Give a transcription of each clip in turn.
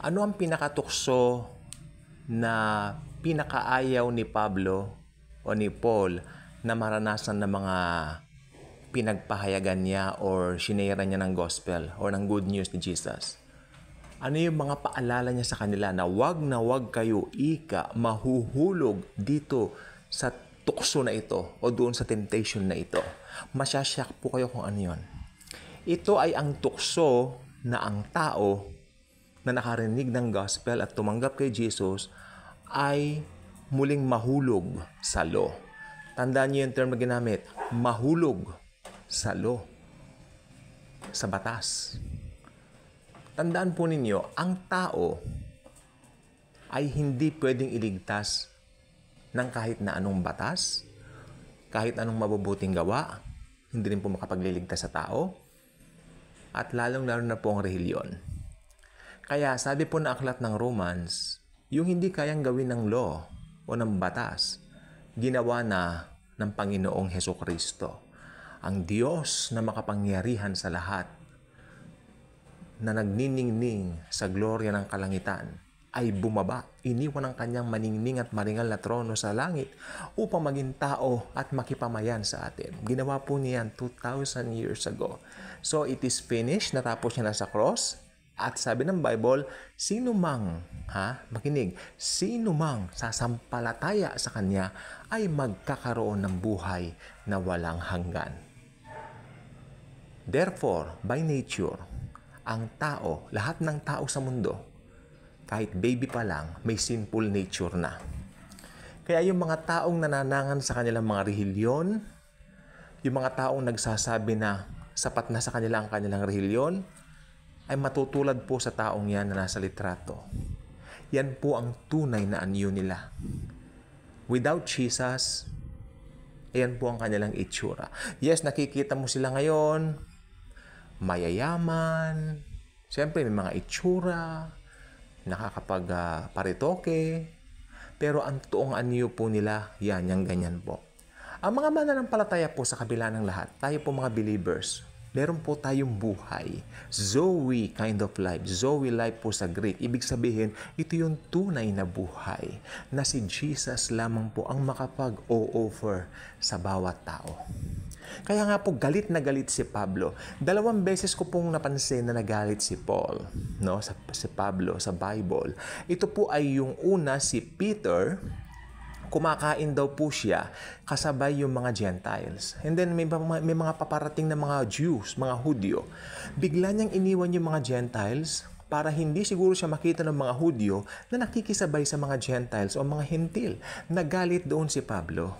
Ano ang pinakatukso na pinakaayaw ni Pablo o ni Paul na maranasan ng mga pinagpahayagan niya or sinera niya ng gospel or ng good news ni Jesus? Ano yung mga paalala niya sa kanila na wag kayo mahuhulog dito sa tukso na ito o doon sa temptation na ito? Masyasyak po kayo kung ano yun. Ito ay ang tukso na ang tao na nakarinig ng gospel at tumanggap kay Jesus ay muling mahulog sa law. Tandaan niyo yung term na ginamit, mahulog sa law, sa batas. Tandaan po ninyo, ang tao ay hindi pwedeng iligtas ng kahit na anong batas, kahit anong mabubuting gawa, hindi rin po makapagliligtas sa tao, at lalong-lalo na po ang relihiyon. Kaya sabi po na aklat ng Romans, yung hindi kayang gawin ng law o ng batas, ginawa na ng Panginoong Hesukristo. Ang Diyos na makapangyarihan sa lahat, na nagniningning sa glorya ng kalangitan, ay bumaba, iniwan ang kanyang maningning at maringal na trono sa langit upang maging tao at makipamayan sa atin. Ginawa po niyan 2,000 years ago. So it is finished, natapos niya na sa cross. At sabi ng Bible, sino mang sasampalataya sa Kanya ay magkakaroon ng buhay na walang hanggan. Therefore, by nature, ang tao, lahat ng tao sa mundo, kahit baby pa lang, may sinful nature na. Kaya yung mga taong nananangan sa kanilang mga relihiyon, yung mga taong nagsasabi na sapat na sa kanila ang kanilang relihiyon, ay matutulad po sa taong yan na nasa litrato. Yan po ang tunay na anyo nila. Without Jesus, ayan po ang kanilang itsura. Yes, nakikita mo sila ngayon, mayayaman, siyempre may mga itsura, nakakapag-paritoke, pero ang toong anyo po nila, yan, yung ganyan po. Ang mga mananampalataya po sa kabila ng lahat, tayo po mga believers, meron po tayong buhay. Zoe kind of life. Zoe life po sa Greek. Ibig sabihin, ito yung tunay na buhay na si Jesus lamang po ang makapag-o-offer sa bawat tao. Kaya nga po, galit na galit si Pablo. 2 beses ko pong napansin na nagalit si Paul, no? Si Pablo sa Bible. Ito po ay yung una, si Peter. Kumakain daw po siya kasabay yung mga Gentiles. And then may mga paparating na mga Jews, mga Hudyo. Bigla niyang iniwan yung mga Gentiles para hindi siguro siya makita ng mga Hudyo na nakikisabay sa mga Gentiles o mga Hentil. Nagalit doon si Pablo.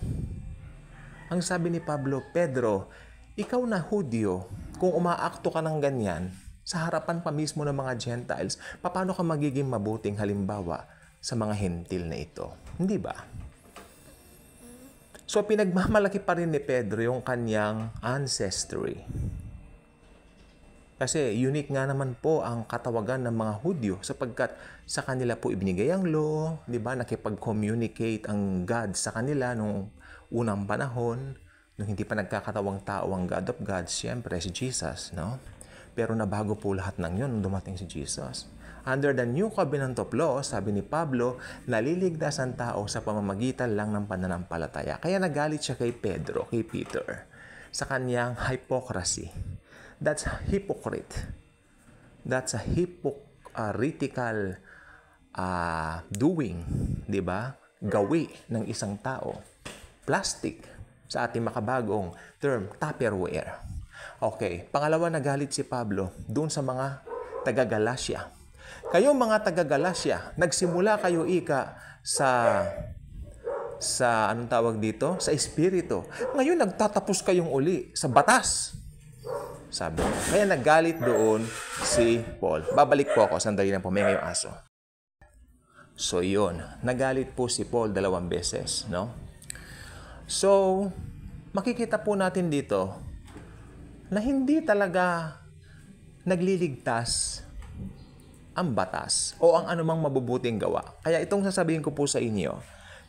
Ang sabi ni Pablo, Pedro, ikaw na Hudyo, kung umaakto ka ng ganyan, sa harapan pa mismo ng mga Gentiles, paano ka magiging mabuting halimbawa sa mga Hentil na ito? Hindi ba? So, pinagmamalaki pa rin ni Pedro yung kanyang ancestry. Kasi unique nga naman po ang katawagan ng mga Hudyo sapagkat sa kanila po ibinigay ang law, di ba? Nakipag-communicate ang God sa kanila nung unang panahon, nung hindi pa nagkakatawang tao ang God of gods, siyempre si Jesus, no? Pero nabago po lahat ng yun nung dumating si Jesus. Under the new covenant of law, sabi ni Pablo, naliligtas ang tao sa pamamagitan lang ng pananampalataya. Kaya nagalit siya kay Pedro, kay Peter, sa kanyang hypocrisy. That's hypocrite. That's a hypocritical doing, di ba? Gawi ng isang tao. Plastic, sa ating makabagong term, Tupperware. Okay, pangalawa, nagalit si Pablo doon sa mga taga-Galacia. Kayong mga taga-Galacia, nagsimula kayo sa anong tawag dito? Sa espiritu. Ngayon, nagtatapos kayong uli sa batas. Sabi. Kaya nagalit doon si Paul. Babalik po ako. Sandali lang po. May ngayong aso. So, yun. Nagalit po si Paul 2 beses. No? So, makikita po natin dito na hindi talaga nagliligtas ang batas o ang anumang mabubuting gawa. Kaya itong sasabihin ko po sa inyo,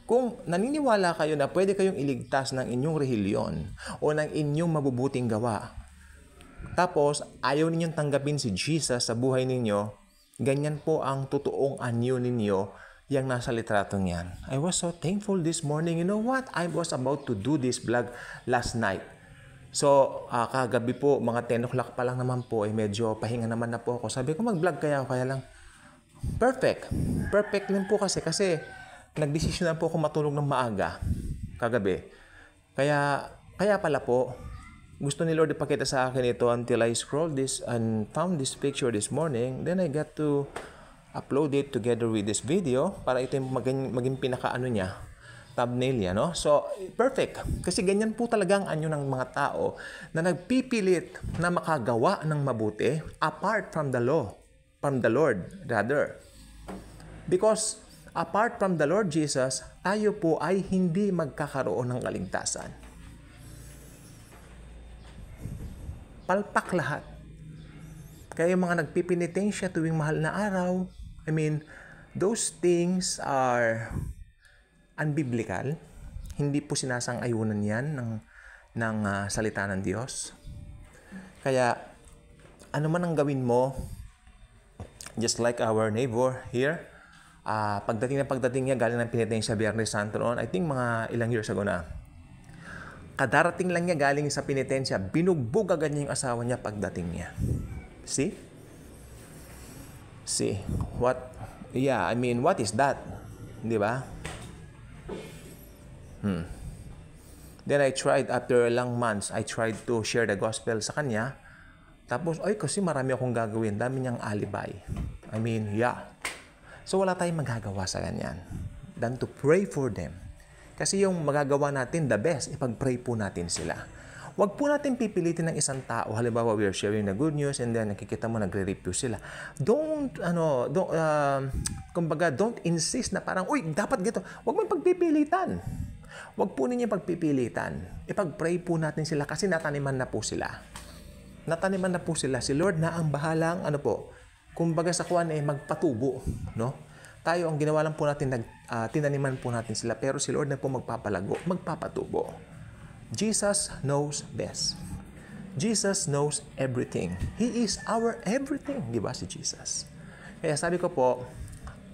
kung naniniwala kayo na pwede kayong iligtas ng inyong relihiyon o ng inyong mabubuting gawa, tapos ayaw ninyong tanggapin si Jesus sa buhay ninyo, Ganyan po ang totoong anyo ninyo yang nasa litratong yan. I was so thankful this morning. You know what? I was about to do this vlog last night. So, kagabi po, mga 10 o'clock pa lang naman po, medyo pahinga naman na po ako. Sabi ko, mag-vlog kaya lang, perfect. Perfect din po kasi nagdesisyon na po ako matulog ng maaga kagabi. Kaya pala po, gusto ni Lord ipakita sa akin ito until I scrolled this and found this picture this morning. Then I got to upload it together with this video para ito yung maging pinaka-ano niya, thumbnail niya, no? So, perfect. Kasi ganyan po talaga ang anyo ng mga tao na nagpipilit na makagawa ng mabuti apart from the law, from the Lord, rather. Because apart from the Lord Jesus, tayo po ay hindi magkakaroon ng kaligtasan. Palpak lahat. Kaya yung mga nagpipinitensya tuwing mahal na araw, I mean, those things are unbiblical. Hindi po sinasang-ayunan yan ng salita ng Diyos. Kaya, ano man ang gawin mo, just like our neighbor here, pagdating niya, galing ng penitensya Biyernes Santo noon, I think mga ilang years ago na, kadarating lang niya galing sa penitensya, binugbog agad niya yung asawa niya pagdating niya. See? What is that? Di ba? Then I tried, after ilang months, I tried to share the gospel sa kanya. Tapos, kasi marami akong gagawin. Dami niyang alibay. So, wala tayong magagawa sa ganyan than to pray for them. Kasi yung magagawa natin, the best, ipag-pray po natin sila. Huwag po natin pipilitin ng isang tao. Halimbawa, we are sharing the good news and then nakikita mo, nagre-review sila. Don't insist na parang, dapat gito. Huwag mo pagpipilitan. Huwag po ninyo pagpipilitan. Ipag-pray po natin sila kasi nataniman na po sila. Nataniman na po sila. Si Lord na ang bahalang, kumbaga sa kuwan magpatubo. No? Tayo, ang ginawa lang po natin, tinaniman po natin sila. Pero si Lord na po magpapalago, magpapatubo. Jesus knows best. Jesus knows everything. He is our everything. Di ba si Jesus? Kaya sabi ko po,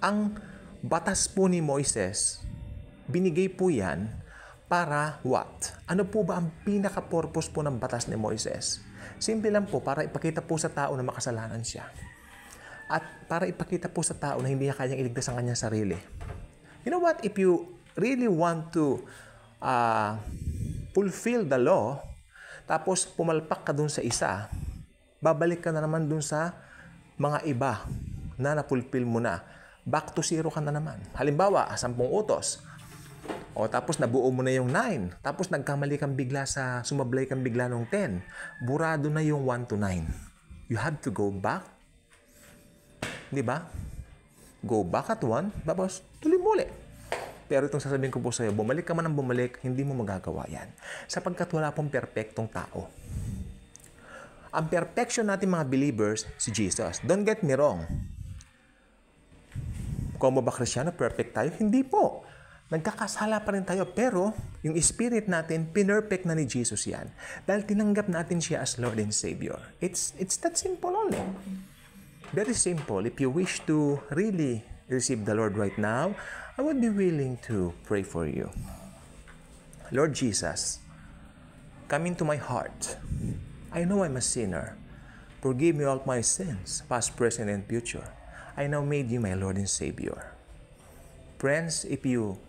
ang batas po ni Moises, binigay po yan para what? Ano po ba ang pinaka-purpose po ng batas ni Moises? Simple lang po, para ipakita po sa tao na makasalanan siya. At para ipakita po sa tao na hindi niya kayang iligtas ang kanyang sarili. You know what? If you really want to fulfill the law, tapos pumalpak ka dun sa isa, babalik ka na naman dun sa mga iba na napulfill mo na. Back to zero ka na naman. Halimbawa, 10 utos. Tapos nabuo mo na yung 9. Tapos nagkamali kang bigla sumablay kang bigla ng 10. Burado na yung 1 to 9. You have to go back. Di ba? Go back at 1, tapos tuloy muli. Pero itong sasabihin ko po sa iyo, bumalik ka man ng bumalik, hindi mo magagawa yan. Sapagkat wala pong perpektong tao. Ang perfection natin mga believers, si Jesus. Don't get me wrong. Kung ba Kristiyano, perfect tayo? Hindi po. Nagkakasala pa rin tayo. Pero, yung spirit natin, pinerfect na ni Jesus yan. Dahil tinanggap natin siya as Lord and Savior. It's that simple only. Very simple. If you wish to really receive the Lord right now, I would be willing to pray for you. Lord Jesus, come into my heart. I know I'm a sinner. Forgive me all my sins, past, present, and future. I now made you my Lord and Savior. Friends, if you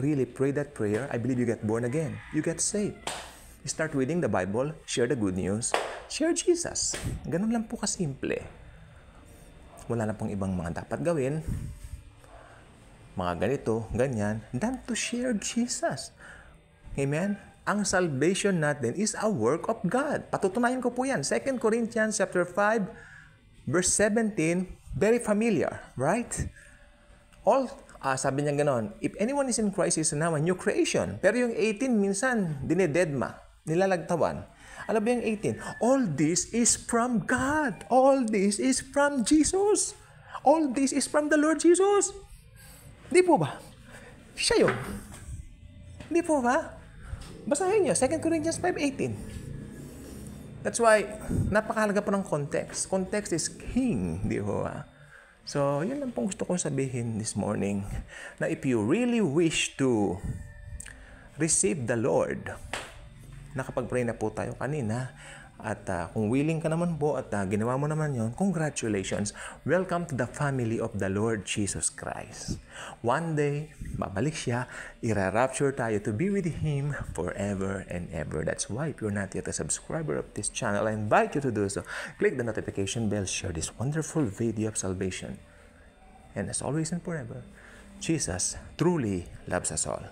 really pray that prayer, I believe you get born again. You get saved. You start reading the Bible, share the good news, share Jesus. Ganun lang po kasimple. Wala na pong ibang mga dapat gawin. Mga ganito, ganyan, than to share Jesus. Amen? Ang salvation natin is a work of God. Patutunayan ko po yan. 2 Corinthians chapter 5, verse 17, very familiar, right? Sabi niya ganon, if anyone is in Christ, is now a new creation. Pero yung 18, minsan, dinededma, nilalagtawan. Ano ba yung 18? All this is from God. All this is from Jesus. All this is from the Lord Jesus. Di po ba? Siya yun. Di po ba? Basahin niyo, 2 Corinthians 5:18. That's why, napakahalaga po ng context. Context is king, di po ba? So, yun lang pong gusto kong sabihin this morning, na if you really wish to receive the Lord, nakapag-pray na po tayo kanina, at kung willing ka naman po at ginawa mo naman yon, congratulations. Welcome to the family of the Lord Jesus Christ. One day, babalik siya, ira-rapture tayo to be with Him forever and ever. That's why if you're not yet a subscriber of this channel, I invite you to do so. Click the notification bell, share this wonderful video of salvation. And as always and forever, Jesus truly loves us all.